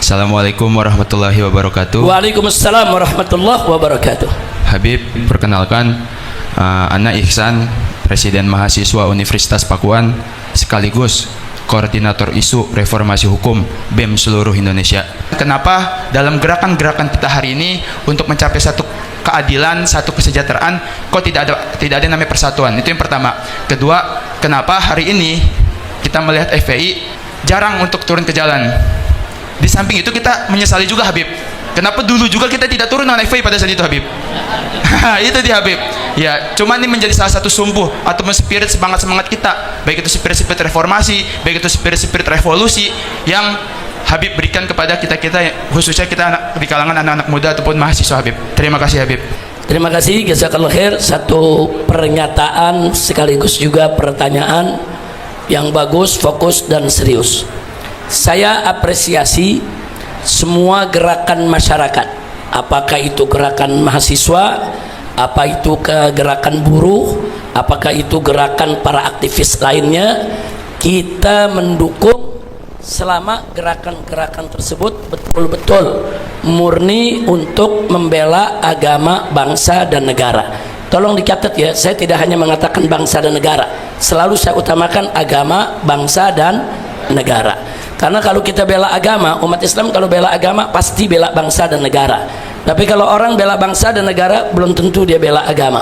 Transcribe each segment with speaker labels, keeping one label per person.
Speaker 1: Assalamualaikum warahmatullahi wabarakatuh.
Speaker 2: Waalaikumsalam warahmatullahi wabarakatuh.
Speaker 1: Habib, perkenalkan, Ana Ihsan, Presiden Mahasiswa Universitas Pakuan, sekaligus Koordinator Isu Reformasi Hukum BEM seluruh Indonesia. Kenapa dalam gerakan-gerakan kita hari ini untuk mencapai satu keadilan, satu kesejahteraan, kok tidak ada namanya persatuan? Itu yang pertama. Kedua, kenapa hari ini kita melihat FPI jarang untuk turun ke jalan? Di samping itu kita menyesali juga, Habib, kenapa dulu juga kita tidak turun dengan FPI pada saat itu, Habib. Itu dia, Habib. Ya, cuman ini menjadi salah satu sumbu atau spirit semangat kita, baik itu spirit reformasi, baik itu spirit revolusi yang Habib berikan kepada kita, khususnya kita di kalangan anak-anak muda ataupun mahasiswa, Habib. Terima kasih, Habib.
Speaker 2: Terima kasih, jazakallahu khair. Satu pernyataan sekaligus juga pertanyaan yang bagus, fokus dan serius. Saya apresiasi semua gerakan masyarakat, apakah itu gerakan mahasiswa, apa itu gerakan buruh, apakah itu gerakan para aktivis lainnya. Kita mendukung selama gerakan-gerakan tersebut betul-betul murni untuk membela agama, bangsa dan negara. Tolong dicatat ya, saya tidak hanya mengatakan bangsa dan negara, selalu saya utamakan agama, bangsa dan negara. Karena kalau kita bela agama, umat Islam kalau bela agama pasti bela bangsa dan negara. Tapi kalau orang bela bangsa dan negara, belum tentu dia bela agama.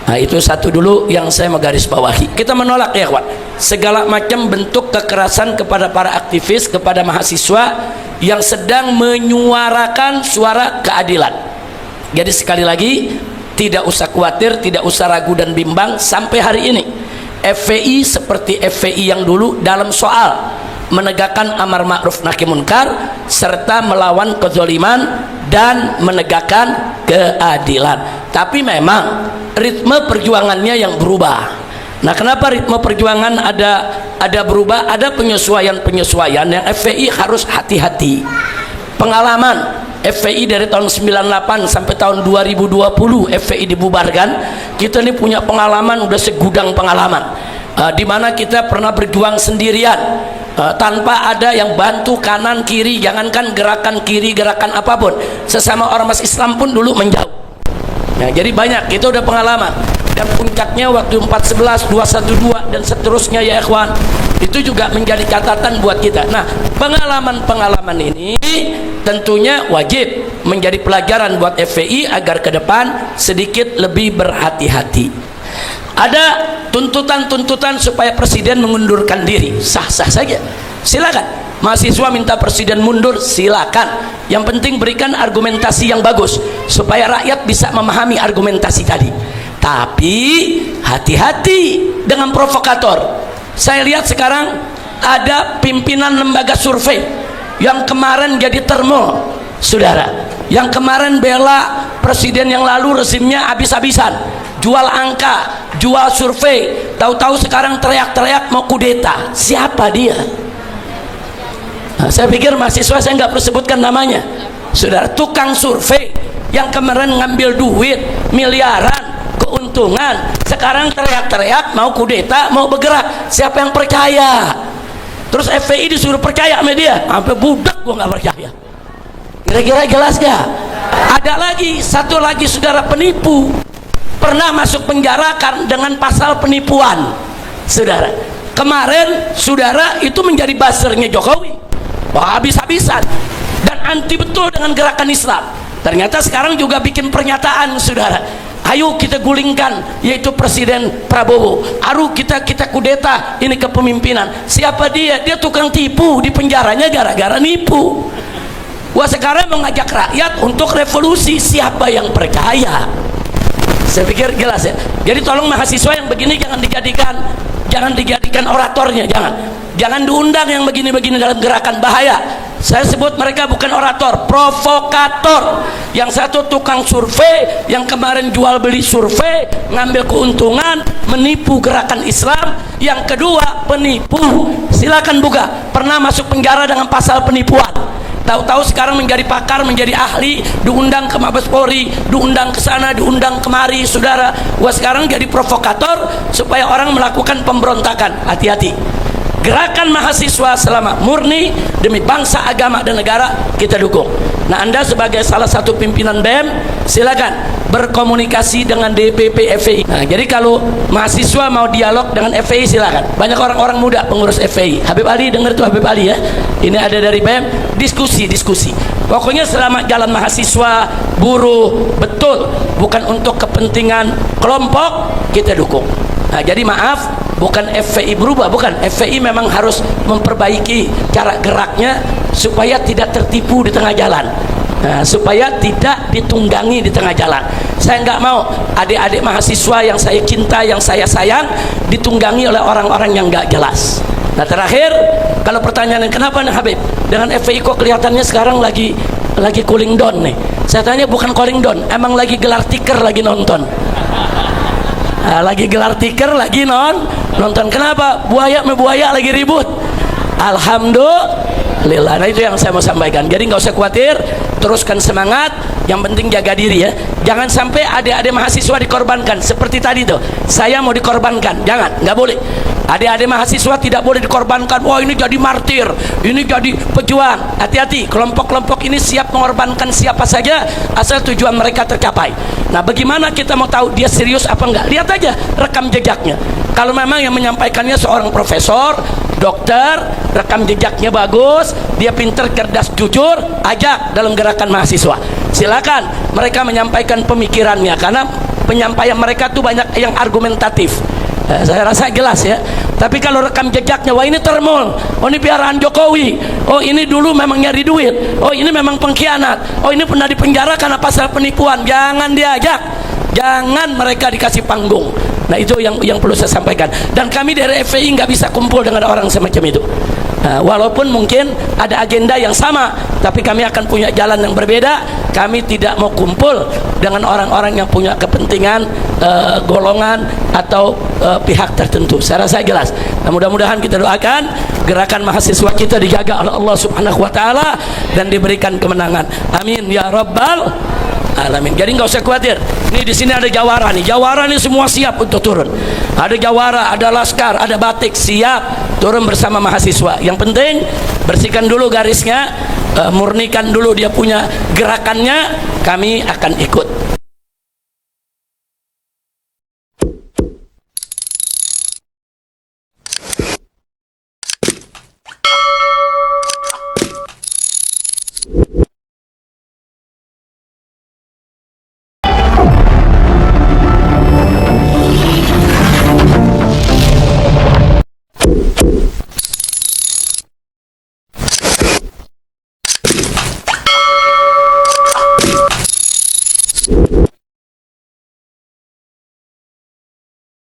Speaker 2: Nah, itu satu dulu yang saya mau garis bawahi. Kita menolak ya kawan, segala macam bentuk kekerasan kepada para aktivis, kepada mahasiswa yang sedang menyuarakan suara keadilan. Jadi sekali lagi, tidak usah khawatir, tidak usah ragu dan bimbang. Sampai hari ini FPI seperti FPI yang dulu dalam soal menegakkan amar ma'ruf nahi munkar serta melawan kezaliman dan menegakkan keadilan. Tapi memang ritme perjuangannya yang berubah. Nah, kenapa ritme perjuangan ada berubah, ada penyesuaian yang FPI harus hati-hati. Pengalaman FPI dari tahun 98 sampai tahun 2020 FPI dibubarkan, kita ini punya pengalaman, udah segudang pengalaman, di mana kita pernah berjuang sendirian, tanpa ada yang bantu kanan kiri, jangankan gerakan kiri, gerakan apapun, sesama ormas Islam pun dulu menjauh. Ya, jadi banyak, itu udah pengalaman. Dan puncaknya waktu 411, 212 dan seterusnya ya ikhwan, itu juga menjadi catatan buat kita. Nah, pengalaman-pengalaman ini tentunya wajib menjadi pelajaran buat FPI agar ke depan sedikit lebih berhati-hati. Ada tuntutan-tuntutan supaya presiden mengundurkan diri, sah-sah saja, silakan. Mahasiswa minta presiden mundur, silakan. Yang penting berikan argumentasi yang bagus supaya rakyat bisa memahami argumentasi tadi. Tapi hati-hati dengan provokator. Saya lihat sekarang ada pimpinan lembaga survei yang kemarin jadi termo, saudara, yang kemarin bela presiden yang lalu rezimnya habis-habisan, jual angka, jual survei, tahu-tahu sekarang teriak-teriak mau kudeta. Siapa dia? Nah, saya pikir mahasiswa saya nggak perlu sebutkan namanya, saudara. Tukang survei yang kemarin ngambil duit miliaran keuntungan, sekarang teriak-teriak mau kudeta, mau bergerak. Siapa yang percaya? Terus FPI disuruh percaya sama dia, sampai budak gua nggak percaya. Kira-kira jelas gak? Ada lagi, satu lagi saudara, penipu, pernah masuk penjara kan dengan pasal penipuan, saudara. Kemarin saudara itu menjadi buzzernya Jokowi, wah, habis-habisan dan anti betul dengan gerakan Islam. Ternyata sekarang juga bikin pernyataan, saudara, ayo kita gulingkan yaitu Presiden Prabowo, ayo kita kudeta ini kepemimpinan. Siapa dia? Dia tukang tipu, di penjaranya gara-gara nipu. Wah, sekarang mengajak rakyat untuk revolusi. Siapa yang percaya? Saya pikir jelas ya. Jadi tolong mahasiswa yang begini jangan dijadikan oratornya, jangan diundang yang begini-begini dalam gerakan, bahaya. Saya sebut mereka bukan orator, provokator. Yang satu tukang survei, yang kemarin jual beli survei, ngambil keuntungan, menipu gerakan Islam. Yang kedua penipu, silakan buka, pernah masuk penjara dengan pasal penipuan, tahu-tahu sekarang menjadi pakar, menjadi ahli, diundang ke Mabes Polri, diundang ke sana, diundang kemari, saudara. Wah, sekarang jadi provokator supaya orang melakukan pemberontakan. Hati-hati. Gerakan mahasiswa selama murni demi bangsa, agama, dan negara, kita dukung. Nah, Anda sebagai salah satu pimpinan BEM, silakan berkomunikasi dengan DPP FPI. Nah, jadi kalau mahasiswa mau dialog dengan FPI, silakan. Banyak orang-orang muda pengurus FPI. Habib Ali, dengar tuh Habib Ali ya. Ini ada dari BEM, diskusi. Pokoknya selama jalan mahasiswa, buruh, betul, bukan untuk kepentingan kelompok, kita dukung. Nah, jadi maaf, bukan FPI berubah, bukan. FPI memang harus memperbaiki cara geraknya supaya tidak tertipu di tengah jalan. Nah, supaya tidak ditunggangi di tengah jalan. Saya nggak mau adik-adik mahasiswa yang saya cinta, yang saya sayang, ditunggangi oleh orang-orang yang nggak jelas. Nah, terakhir, kalau pertanyaannya kenapa nih Habib, dengan FPI kok kelihatannya sekarang lagi cooling down nih? Saya tanya, bukan cooling down, emang lagi gelar tikar, lagi nonton. Nah, lagi gelar tikar, lagi nonton. Kenapa? Buaya lagi ribut. Alhamdulillah. Nah, itu yang saya mau sampaikan. Jadi nggak usah khawatir, teruskan semangat. Yang penting jaga diri ya. Jangan sampai adik-adik mahasiswa dikorbankan. Seperti tadi tuh, saya mau dikorbankan. Jangan, nggak boleh. Adik-adik mahasiswa tidak boleh dikorbankan. Wah, ini jadi martir, ini jadi pejuang. Hati-hati, kelompok-kelompok ini siap mengorbankan siapa saja asal tujuan mereka tercapai. Nah, bagaimana kita mau tahu dia serius apa enggak? Lihat aja rekam jejaknya. Kalau memang yang menyampaikannya seorang profesor, dokter, rekam jejaknya bagus, dia pinter, cerdas, jujur, ajak dalam gerakan mahasiswa. Silakan mereka menyampaikan pemikirannya, karena penyampaian mereka tuh banyak yang argumentatif. Saya rasa jelas ya. Tapi kalau rekam jejaknya, wah ini termul, oh ini piaraan Jokowi, oh ini dulu memang nyari duit, oh ini memang pengkhianat, oh ini pernah dipenjara karena pasal penipuan, jangan diajak, jangan mereka dikasih panggung. Nah, itu yang perlu saya sampaikan. Dan kami dari FPI nggak bisa kumpul dengan orang semacam itu. Nah, walaupun mungkin ada agenda yang sama, tapi kami akan punya jalan yang berbeda. Kami tidak mau kumpul dengan orang-orang yang punya kepentingan golongan atau pihak tertentu. Saya rasa jelas. Nah, mudah-mudahan kita doakan gerakan mahasiswa kita dijaga oleh Allah Subhanahu wa taala dan diberikan kemenangan. Amin ya rabbal alamin. Jadi nggak usah khawatir. Nih di sini ada jawara nih. Jawara nih semua siap untuk turun. Ada jawara, ada laskar, ada batik, siap turun bersama mahasiswa. Yang penting bersihkan dulu garisnya, murnikan dulu dia punya gerakannya. Kami akan ikut.